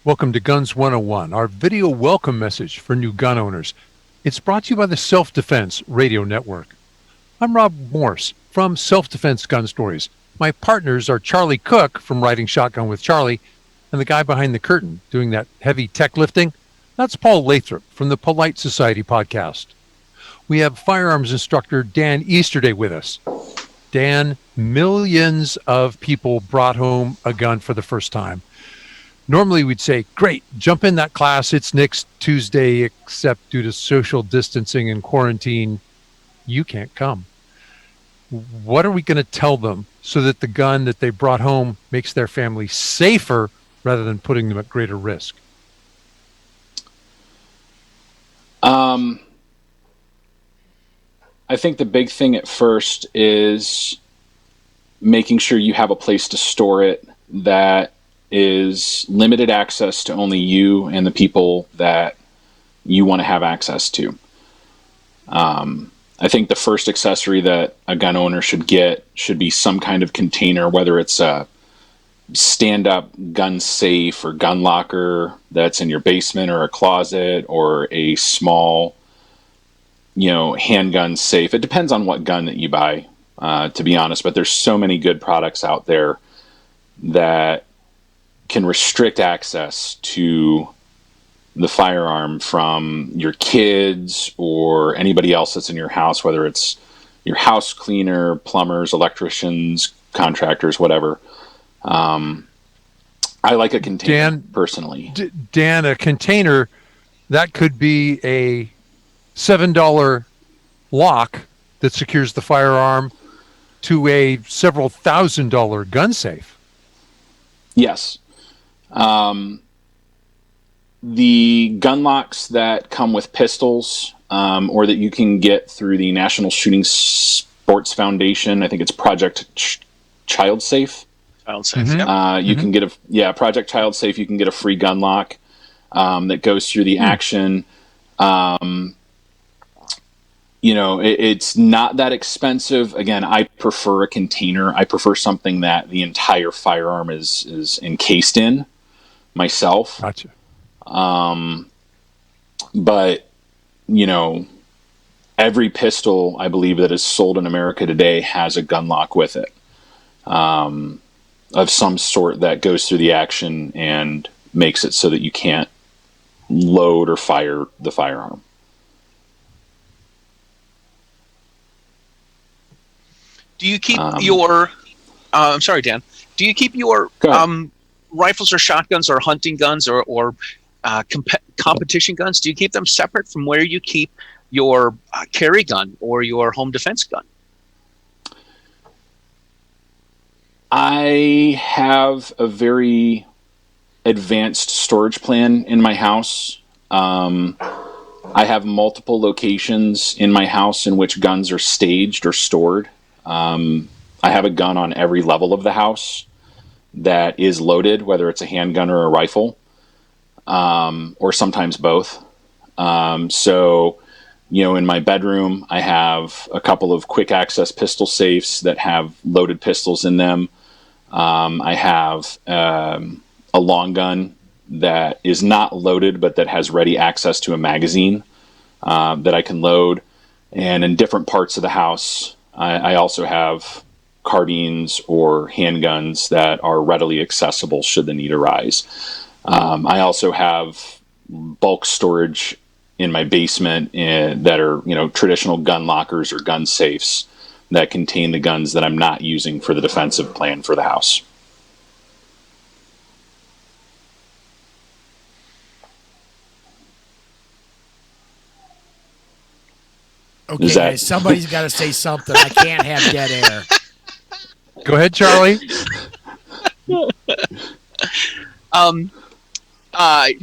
Welcome to Guns 101, our video welcome message for new gun owners. It's brought to you by the Self-Defense Radio Network. I'm Rob Morse from Self-Defense Gun Stories. My partners are Charlie Cook from Riding Shotgun with Charlie, and the guy behind the curtain doing that heavy tech lifting, that's Paul Lathrop from the Polite Society podcast. We have firearms instructor Dan Easterday with us. Dan, millions of people brought home a gun for the first time. Normally we'd say, great, jump in that class. It's next Tuesday, except due to social distancing and quarantine, you can't come. What are we going to tell them so that the gun that they brought home makes their family safer rather than putting them at greater risk? I think the big thing at first is making sure you have a place to store it that is limited access to only you and the people that you want to have access to. I think the first accessory that a gun owner should get should be some kind of container, whether it's a stand-up gun safe or gun locker that's in your basement or a closet, or a small, handgun safe. It depends on what gun that you buy, to be honest, but there's so many good products out there that can restrict access to the firearm from your kids or anybody else that's in your house, whether it's your house cleaner, plumbers, electricians, contractors, whatever. I like a container, personally. Dan, a container, that could be a $7 lock that secures the firearm to a several $1,000 gun safe. Yes. The gun locks that come with pistols, or that you can get through the National Shooting Sports Foundation, I think it's Project Child Safe. Child Safe, You can get Project Child Safe. You can get a free gun lock that goes through the action. It's not that expensive. Again, I prefer a container. I prefer something that the entire firearm is encased in myself. Gotcha. But, every pistol, I believe, that is sold in America today has a gun lock with it, of some sort that goes through the action and makes it so that you can't load or fire the firearm. Do you keep your, I'm sorry, Dan, do you keep your rifles or shotguns or hunting guns or competition guns? Do you keep them separate from where you keep your carry gun or your home defense gun? I have a very advanced storage plan in my house. I have multiple locations in my house in which guns are staged or stored. I have a gun on every level of the house that is loaded, whether it's a handgun or a rifle, or sometimes both. In my bedroom, I have a couple of quick access pistol safes that have loaded pistols in them. I have a long gun that is not loaded, but that has ready access to a magazine that I can load. And in different parts of the house, I also have carbines or handguns that are readily accessible should the need arise. I also have bulk storage in my basement that are, traditional gun lockers or gun safes that contain the guns that I'm not using for the defensive plan for the house. Okay, guys, somebody's got to say something. I can't have dead air. Go ahead, Charlie. Do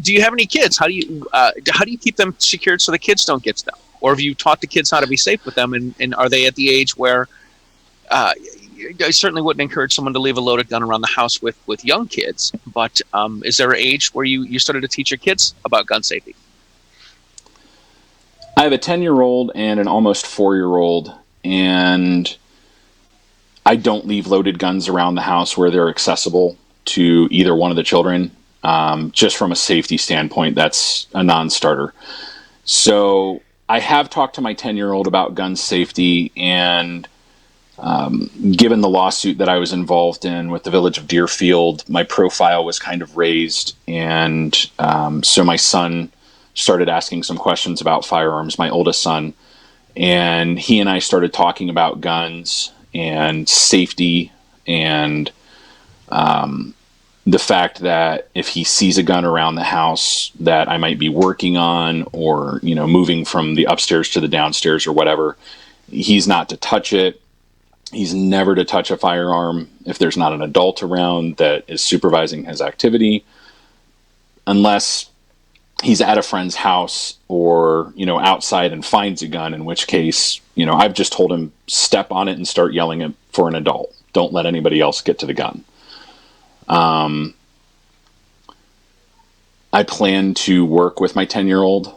you have any kids? How do you keep them secured so the kids don't get stuff? Or have you taught the kids how to be safe with them? And are they at the age where I certainly wouldn't encourage someone to leave a loaded gun around the house with young kids, but is there an age where you started to teach your kids about gun safety? I have a 10-year-old and an almost 4-year-old, and I don't leave loaded guns around the house where they're accessible to either one of the children. Just from a safety standpoint, that's a non-starter. So I have talked to my 10-year-old about gun safety, and given the lawsuit that I was involved in with the village of Deerfield, my profile was kind of raised. And so my son started asking some questions about firearms, my oldest son. And he and I started talking about guns and safety, and the fact that if he sees a gun around the house that I might be working on, or, moving from the upstairs to the downstairs or whatever, he's not to touch it. He's never to touch a firearm if there's not an adult around that is supervising his activity, unless he's at a friend's house or, outside and finds a gun, in which case, I've just told him, step on it and start yelling for an adult. Don't let anybody else get to the gun. I plan to work with my 10-year-old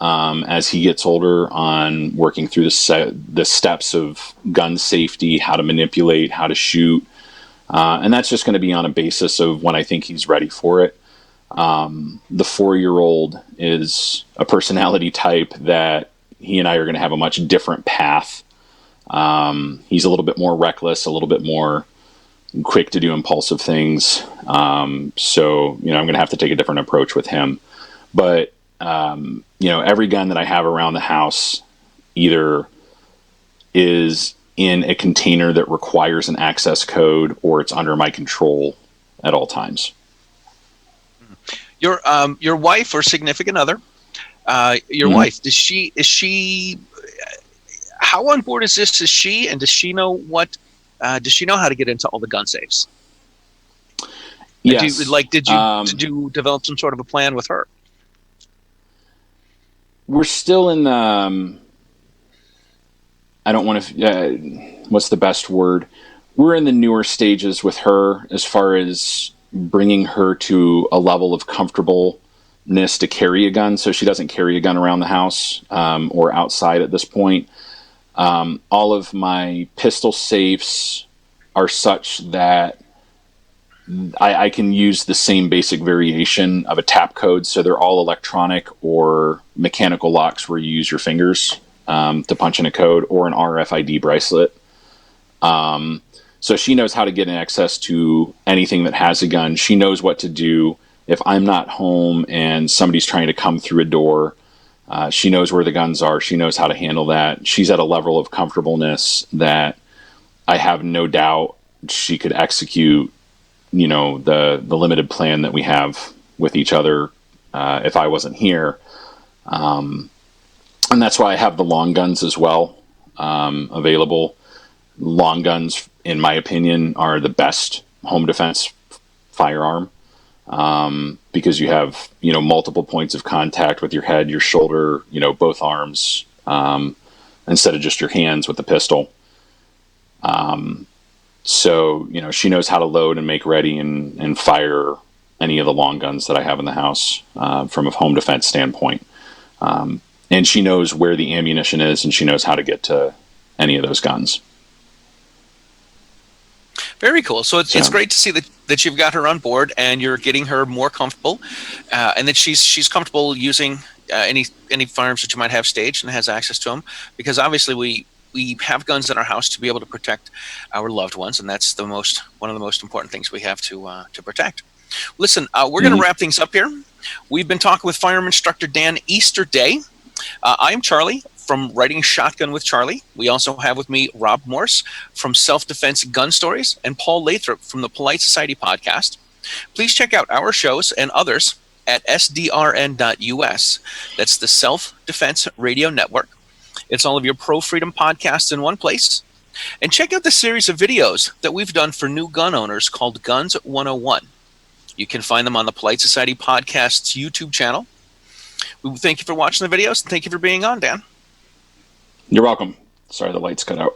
as he gets older on working through the steps of gun safety, how to manipulate, how to shoot. And that's just going to be on a basis of when I think he's ready for it. The 4-year-old is a personality type that he and I are going to have a much different path. He's a little bit more reckless, a little bit more quick to do impulsive things. So, I'm going to have to take a different approach with him. But, every gun that I have around the house either is in a container that requires an access code, or it's under my control at all times. Your wife or significant other, your wife, is she, how on board is this? Is she, and does she know does she know how to get into all the gun safes? Yes. Did you develop some sort of a plan with her? We're still in the, I don't want to, what's the best word? We're in the newer stages with her as far as bringing her to a level of comfortableness to carry a gun, so she doesn't carry a gun around the house or outside at this point. All of my pistol safes are such that I can use the same basic variation of a tap code, so they're all electronic or mechanical locks where you use your fingers to punch in a code, or an RFID bracelet. So she knows how to get access to anything that has a gun. She knows what to do if I'm not home and somebody's trying to come through a door. She knows where the guns are. She knows how to handle that. She's at a level of comfortableness that I have no doubt she could execute, the limited plan that we have with each other if I wasn't here. And that's why I have the long guns as well available. Long guns, in my opinion, are the best home defense firearm because you have, multiple points of contact with your head, your shoulder, both arms, instead of just your hands with the pistol. So, she knows how to load and make ready and fire any of the long guns that I have in the house from a home defense standpoint. And she knows where the ammunition is, and she knows how to get to any of those guns. Very cool. So it's great to see that you've got her on board and you're getting her more comfortable, and that she's comfortable using any firearms that you might have staged and has access to them. Because obviously we have guns in our house to be able to protect our loved ones, and that's one of the most important things we have to protect. Listen, we're going to wrap things up here. We've been talking with firearm instructor Dan Easterday. I'm Charlie from Writing Shotgun with Charlie. We also have with me Rob Morse from Self-Defense Gun Stories and Paul Lathrop from the Polite Society podcast. Please check out our shows and others at sdrn.us. That's the Self-Defense Radio Network. It's all of your pro-freedom podcasts in one place. And check out the series of videos that we've done for new gun owners called Guns 101. You can find them on the Polite Society podcast's YouTube channel. We thank you for watching the videos, and thank you for being on, Dan. You're welcome. Sorry, the lights cut out.